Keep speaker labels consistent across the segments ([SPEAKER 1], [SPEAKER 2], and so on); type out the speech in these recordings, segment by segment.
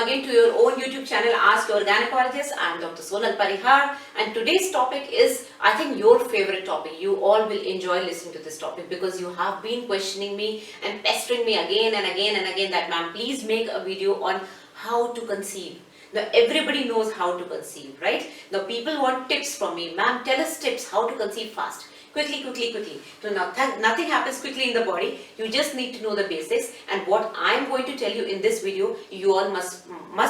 [SPEAKER 1] again to your own YouTube channel, Ask Your Gynaecologist. I am Dr. Sonal Parihar, and today's topic is, I think, your favorite topic. You all will enjoy listening to this topic because you have been questioning me and pestering me again and again and again that, ma'am, please make a video on how to conceive. Now, everybody knows how to conceive, right? Now, people want tips from me. Ma'am, tell us tips how to conceive fast. Quickly. So now nothing happens quickly in the body. You just need to know the basics. And what I'm going to tell you in this video, you all must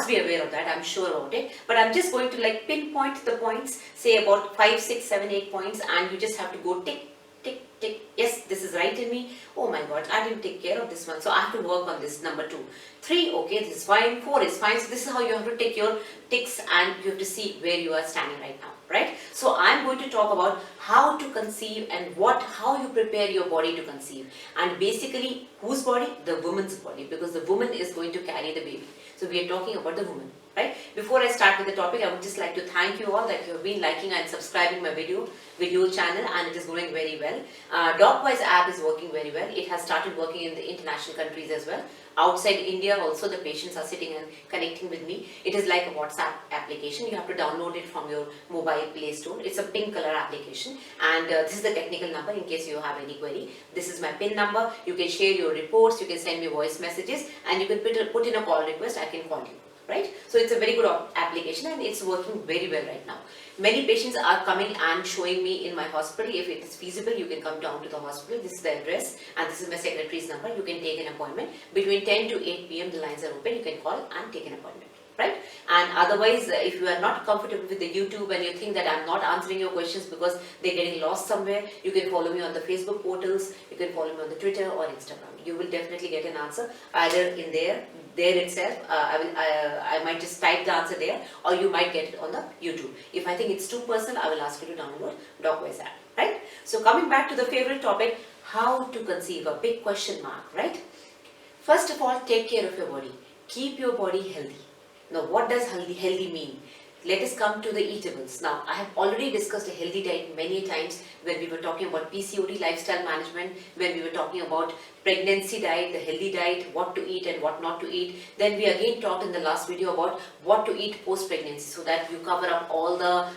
[SPEAKER 1] be aware of that. I'm sure about it. But I'm just going to like pinpoint the points, say about 5, 6, 7, 8 points, and you just have to go tick. Yes, this is right in me. Oh my God, I didn't take care of this one. So I have to work on this. Number 2. 3, okay, this is fine. 4 is fine. So this is how you have to take your ticks and you have to see where you are standing right now, right? So I'm going to talk about how to conceive and how you prepare your body to conceive. And basically, whose body? The woman's body, because the woman is going to carry the baby. So we are talking about the woman. Right? Before I start with the topic, I would just like to thank you all that you have been liking and subscribing my video channel, and it is going very well. DocWise app is working very well. It has started working in the international countries as well. Outside India also, the patients are sitting and connecting with me. It is like a WhatsApp application. You have to download it from your mobile Play Store. It's a pink color application, and this is the technical number in case you have any query. This is my PIN number. You can share your reports, you can send me voice messages, and you can put in a call request. I can call you. Right? So it's a very good application and it's working very well right now. Many patients are coming and showing me in my hospital. If it is feasible, you can come down to the hospital. This is the address and this is my secretary's number. You can take an appointment. Between 10 to 8 p.m. the lines are open. You can call and take an appointment. Right? And otherwise, if you are not comfortable with the YouTube and you think that I'm not answering your questions because they're getting lost somewhere, you can follow me on the Facebook portals, you can follow me on the Twitter or Instagram. You will definitely get an answer either in there itself. I might just type the answer there, or you might get it on the YouTube. If I think it's too personal, I will ask you to download DocWise app. Right? So coming back to the favorite topic, how to conceive, a big question mark, right? First of all, take care of your body. Keep your body healthy. Now, what does healthy mean? Let us come to the eatables. Now, I have already discussed a healthy diet many times when we were talking about PCOD lifestyle management, when we were talking about pregnancy diet, the healthy diet, what to eat and what not to eat. Then we again talked in the last video about what to eat post-pregnancy so that you cover up all the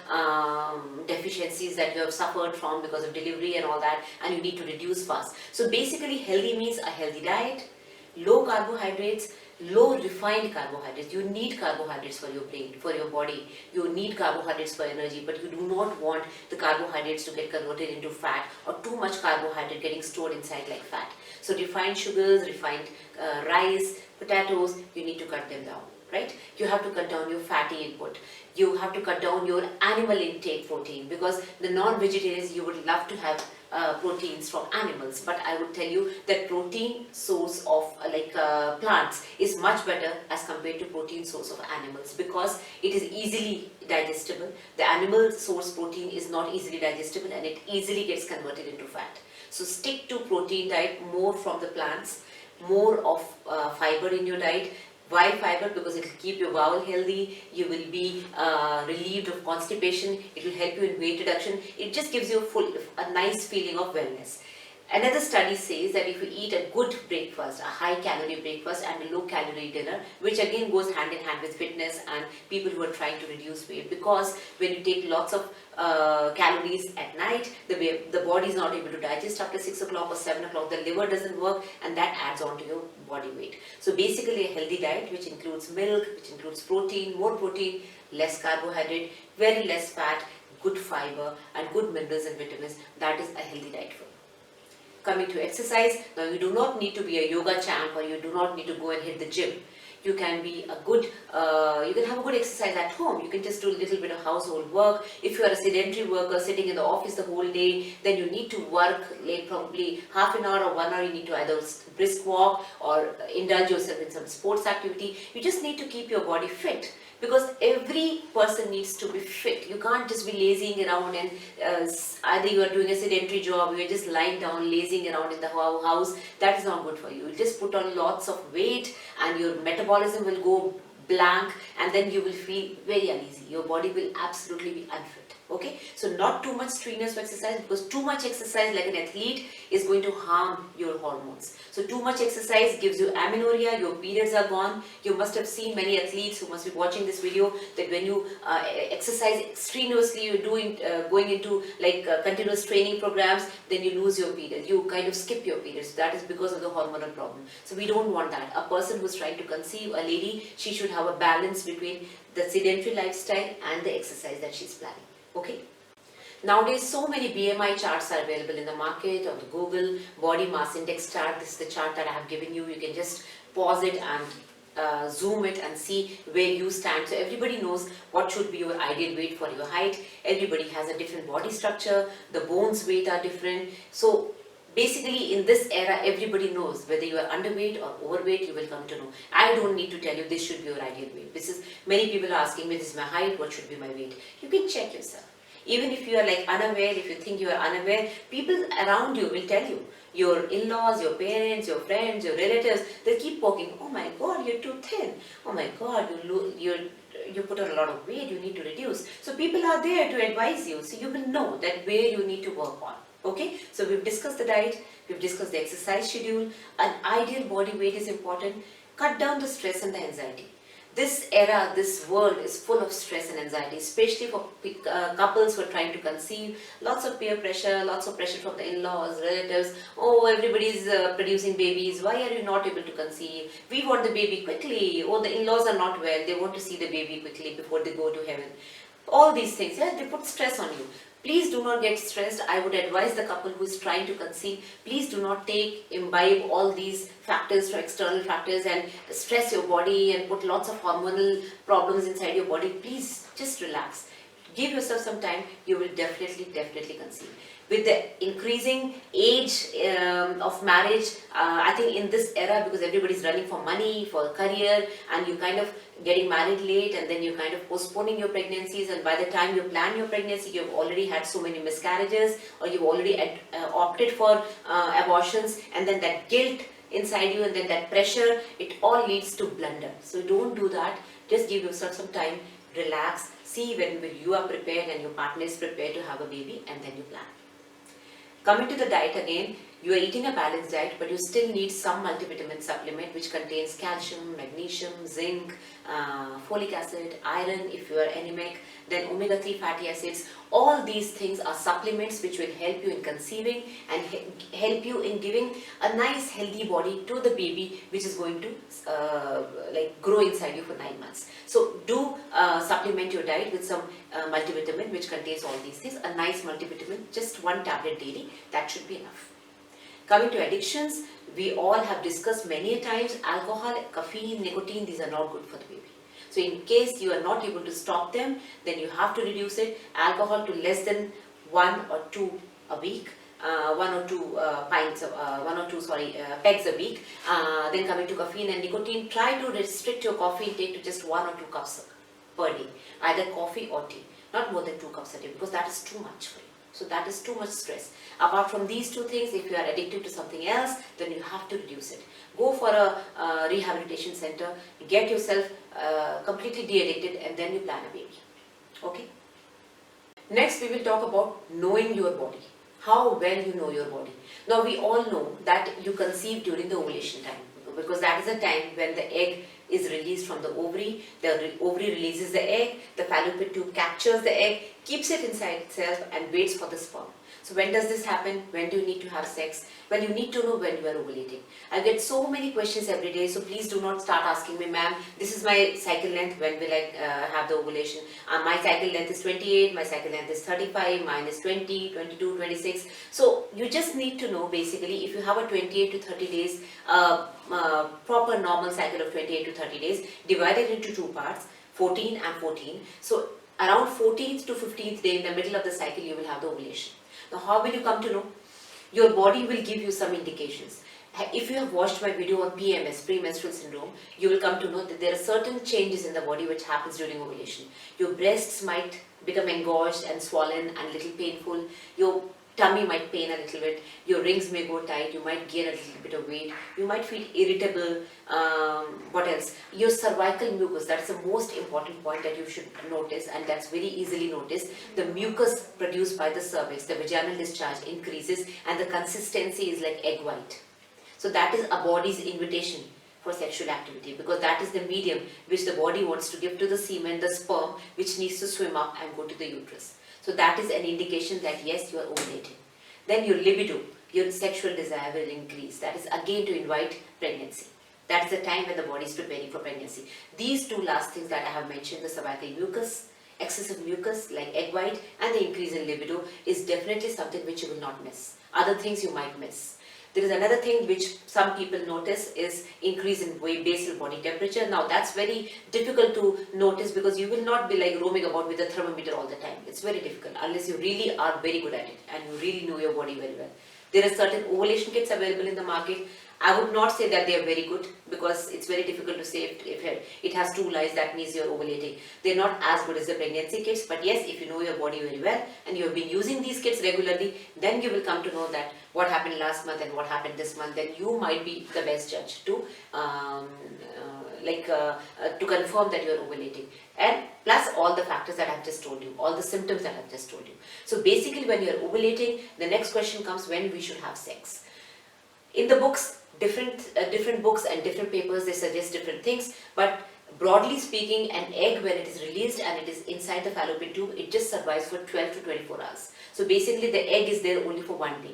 [SPEAKER 1] deficiencies that you have suffered from because of delivery and all that, and you need to reduce fast. So basically, healthy means a healthy diet, low carbohydrates, low refined carbohydrates. You need carbohydrates for your brain, for your body. You need carbohydrates for energy, but you do not want the carbohydrates to get converted into fat or too much carbohydrate getting stored inside like fat. So refined sugars, refined rice, potatoes, you need to cut them down. Right? You have to cut down your fatty input. You have to cut down your animal intake protein, because the non-vegetarians, you would love to have proteins from animals, but I would tell you that protein source of plants is much better as compared to protein source of animals, because it is easily digestible. The animal source protein is not easily digestible and it easily gets converted into fat. So stick to protein diet, more from the plants, more of fiber in your diet. Why fiber? Because it will keep your bowel healthy, you will be relieved of constipation, it will help you in weight reduction, it just gives you a nice feeling of wellness. Another study says that if you eat a good breakfast, a high calorie breakfast and a low calorie dinner, which again goes hand in hand with fitness and people who are trying to reduce weight, because when you take lots of calories at night, the body is not able to digest after 6 o'clock or 7 o'clock, the liver doesn't work, and that adds on to your body weight. So basically a healthy diet which includes milk, which includes protein, more protein, less carbohydrate, very less fat, good fiber and good minerals and vitamins, that is a healthy diet for you. Coming to exercise, now you do not need to be a yoga champ or you do not need to go and hit the gym. You can be a good, you can have a good exercise at home. You can just do a little bit of household work. If you are a sedentary worker sitting in the office the whole day, then you need to work late, probably half an hour or 1 hour. You need to either brisk walk or indulge yourself in some sports activity. You just need to keep your body fit, because every person needs to be fit. You can't just be lazing around and either you are doing a sedentary job, you are just lying down, lazing around in the house. That is not good for you. You just put on lots of weight and your metabolism will go blank, and then you will feel very uneasy. Your body will absolutely be unfit. Okay, so not too much strenuous exercise, because too much exercise like an athlete is going to harm your hormones. So too much exercise gives you amenorrhea, your periods are gone. You must have seen many athletes who must be watching this video that when you exercise strenuously, you're going into like continuous training programs, then you lose your period. You kind of skip your periods. That is because of the hormonal problem. So we don't want that. A person who's trying to conceive, a lady, she should have a balance between the sedentary lifestyle and the exercise that she's planning. Okay. Nowadays, so many BMI charts are available in the market, on the Google body mass index chart. This is the chart that I have given you. You can just pause it and zoom it and see where you stand. So everybody knows what should be your ideal weight for your height. Everybody has a different body structure. The bones weight are different. So basically in this era, everybody knows whether you are underweight or overweight. You will come to know. I don't need to tell you this should be your ideal weight. Many people are asking me, this is my height, what should be my weight? You can check yourself. Even if you are like unaware, if you think you are unaware, people around you will tell you. Your in-laws, your parents, your friends, your relatives, they keep poking. Oh my God, you're too thin. Oh my God, you put on a lot of weight, you need to reduce. So people are there to advise you. So you will know that where you need to work on. Okay, so we've discussed the diet, we've discussed the exercise schedule. An ideal body weight is important. Cut down the stress and the anxiety. This era, this world is full of stress and anxiety, especially for couples who are trying to conceive. Lots of peer pressure, lots of pressure from the in-laws, relatives. Oh, everybody's producing babies. Why are you not able to conceive? We want the baby quickly. Oh, the in-laws are not well. They want to see the baby quickly before they go to heaven. All these things, yeah, they put stress on you. Please do not get stressed. I would advise the couple who is trying to conceive, please do not imbibe all these factors, external factors, and stress your body and put lots of hormonal problems inside your body. Please just relax. Give yourself some time. You will definitely conceive. With the increasing age of marriage, I think in this era, because everybody's running for money, for career, and you kind of getting married late, and then you kind of postponing your pregnancies, and by the time you plan your pregnancy, you've already had so many miscarriages, or you've already opted for abortions, and then that guilt inside you, and then that pressure, it all leads to blunder. So don't do that. Just give yourself some time, relax, see when you are prepared and your partner is prepared to have a baby, and then you plan. Coming to the diet again, you are eating a balanced diet, but you still need some multivitamin supplement which contains calcium, magnesium, zinc, folic acid, iron if you are anemic, then omega-3 fatty acids. All these things are supplements which will help you in conceiving and help you in giving a nice healthy body to the baby which is going to grow inside you for 9 months. So do supplement your diet with some multivitamin which contains all these things. A nice multivitamin, just 1 tablet daily, that should be enough. Coming to addictions, we all have discussed many a times, alcohol, caffeine, nicotine, these are not good for the baby. So in case you are not able to stop them, then you have to reduce it. Alcohol to less than 1 or 2 a week. 1 or 2 pegs a week. Then coming to caffeine and nicotine, try to restrict your coffee intake to just 1 or 2 cups per day. Either coffee or tea. Not more than 2 cups a day, because that is too much for you. So that is too much stress. Apart from these 2 things, if you are addicted to something else, then you have to reduce it. Go for a rehabilitation center, get yourself completely de-addicted, and then you plan a baby. Okay? Next, we will talk about knowing your body. How well you know your body. Now, we all know that you conceive during the ovulation time, because that is the time when the egg is released from the ovary. The ovary releases the egg, the fallopian tube captures the egg, keeps it inside itself and waits for the sperm. So when does this happen? When do you need to have sex? Well, you need to know when you are ovulating. I get so many questions every day, so please do not start asking me, ma'am, this is my cycle length, when will I have the ovulation? My cycle length is 28, my cycle length is 35, mine is 20, 22, 26. So you just need to know, basically, if you have a 28 to 30 days, proper normal cycle of 28 to 30 days, divided into 2 parts, 14 and 14. So around 14th to 15th day in the middle of the cycle, you will have the ovulation. Now, how will you come to know? Your body will give you some indications. If you have watched my video on PMS, premenstrual syndrome, you will come to know that there are certain changes in the body which happens during ovulation. Your breasts might become engorged and swollen and little painful. Your tummy might pain a little bit, your rings may go tight, you might gain a little bit of weight, you might feel irritable. What else? Your cervical mucus, that's the most important point that you should notice, and that's very easily noticed. The mucus produced by the cervix, the vaginal discharge increases, and the consistency is like egg white. So that is a body's invitation for sexual activity, because that is the medium which the body wants to give to the semen, the sperm, which needs to swim up and go to the uterus. So that is an indication that yes, you are ovulating. Then your libido, your sexual desire will increase. That is again to invite pregnancy. That is the time when the body is preparing for pregnancy. These two last things that I have mentioned, the cervical mucus, excessive mucus like egg white, and the increase in libido is definitely something which you will not miss. Other things you might miss. There is another thing which some people notice is increase in basal body temperature. Now that's very difficult to notice because you will not be like roaming about with a thermometer all the time. It's very difficult unless you really are very good at it and you really know your body very well. There are certain ovulation kits available in the market. I would not say that they are very good because it's very difficult to say if it has two lies, that means you're ovulating. They're not as good as the pregnancy kits, but yes, if you know your body very well and you have been using these kits regularly, then you will come to know that what happened last month and what happened this month. Then you might be the best judge to confirm that you're ovulating. And plus all the factors that I've just told you, all the symptoms that I've just told you. So basically when you're ovulating, the next question comes when we should have sex. In the books, different books and different papers, they suggest different things, but broadly speaking, an egg when it is released and it is inside the fallopian tube, it just survives for 12 to 24 hours. So basically the egg is there only for one day.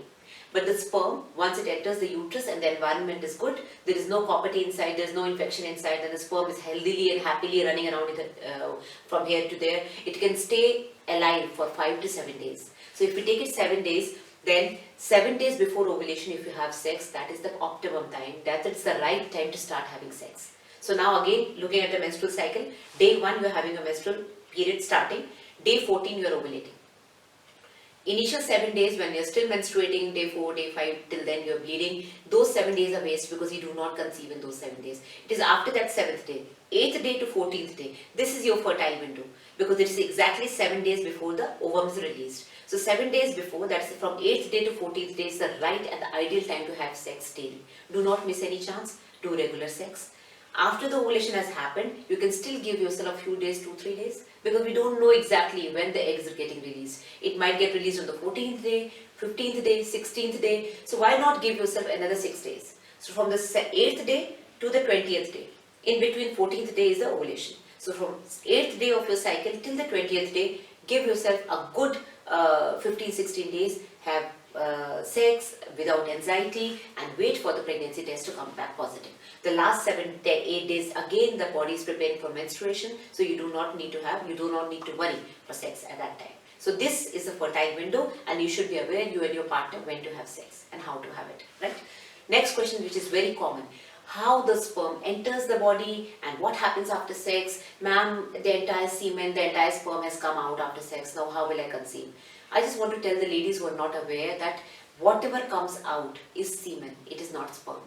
[SPEAKER 1] But the sperm, once it enters the uterus and the environment is good, there is no copper inside, there is no infection inside, and the sperm is healthily and happily running around from here to there, it can stay alive for 5 to 7 days. So if we take it 7 days, then 7 days before ovulation, if you have sex, that is the optimum time. That is the right time to start having sex. So now again, looking at the menstrual cycle, day 1 you are having a menstrual period starting, day 14 you are ovulating. Initial 7 days when you are still menstruating, day 4, day 5, till then you are bleeding, those 7 days are waste because you do not conceive in those 7 days. It is after that 7th day, 8th day to 14th day, this is your fertile window because it is exactly 7 days before the ovum is released. So 7 days before, that's from 8th day to 14th day is the right and the ideal time to have sex daily. Do not miss any chance, do regular sex. After the ovulation has happened, you can still give yourself a few days, 2-3 days, because we don't know exactly when the eggs are getting released. It might get released on the 14th day, 15th day, 16th day. So why not give yourself another 6 days? So from the 8th day to the 20th day, in between 14th day is the ovulation. So from 8th day of your cycle till the 20th day, give yourself a good 15-16 days, have sex without anxiety and wait for the pregnancy test to come back positive. The last 7-8 days, again the body is preparing for menstruation, so you do not need to worry for sex at that time. So this is a fertile window and you should be aware, you and your partner, when to have sex and how to have it, right? Next question, which is very common. How the sperm enters the body and what happens after sex. Ma'am, the entire semen, the entire sperm has come out after sex. Now how will I conceive? I just want to tell the ladies who are not aware that whatever comes out is semen. It is not sperm.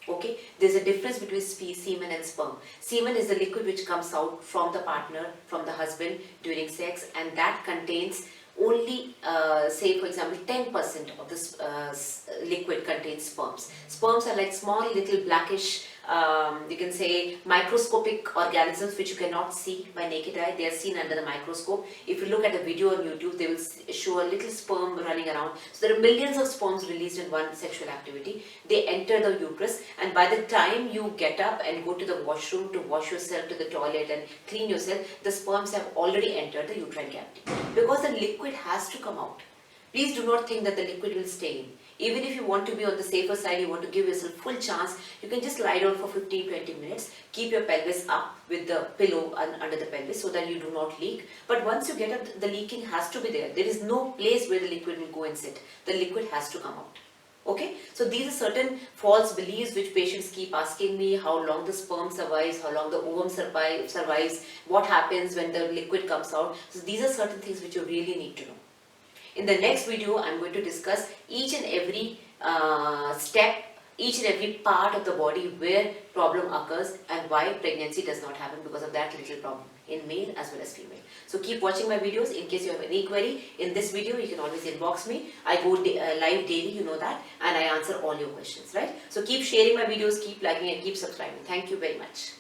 [SPEAKER 1] Okay? There's a difference between semen and sperm. Semen is the liquid which comes out from the partner, from the husband during sex, and that contains only, say for example, 10% of this liquid contains sperms. Sperms are like small little blackish, you can say microscopic organisms which you cannot see by naked eye. They are seen under the microscope. If you look at a video on YouTube, they will show a little sperm running around. So there are millions of sperms released in one sexual activity. They enter the uterus, and by the time you get up and go to the washroom to wash yourself, to the toilet and clean yourself, the sperms have already entered the uterine cavity. Because the liquid has to come out. Please do not think that the liquid will stay in. Even if you want to be on the safer side, you want to give yourself full chance, you can just lie down for 15-20 minutes, keep your pelvis up with the pillow under the pelvis so that you do not leak. But once you get up, the leaking has to be there. There is no place where the liquid will go and sit. The liquid has to come out. Okay, so these are certain false beliefs which patients keep asking me, how long the sperm survives, how long the ovum survives, what happens when the liquid comes out. So these are certain things which you really need to know. In the next video, I'm going to discuss each and every each and every part of the body where problem occurs and why pregnancy does not happen because of that little problem in male as well as female. So keep watching my videos. In case you have any query in this video, you can always inbox me. I go live daily, you know that, and I answer all your questions, right? So keep sharing my videos, keep liking and keep subscribing. Thank you very much.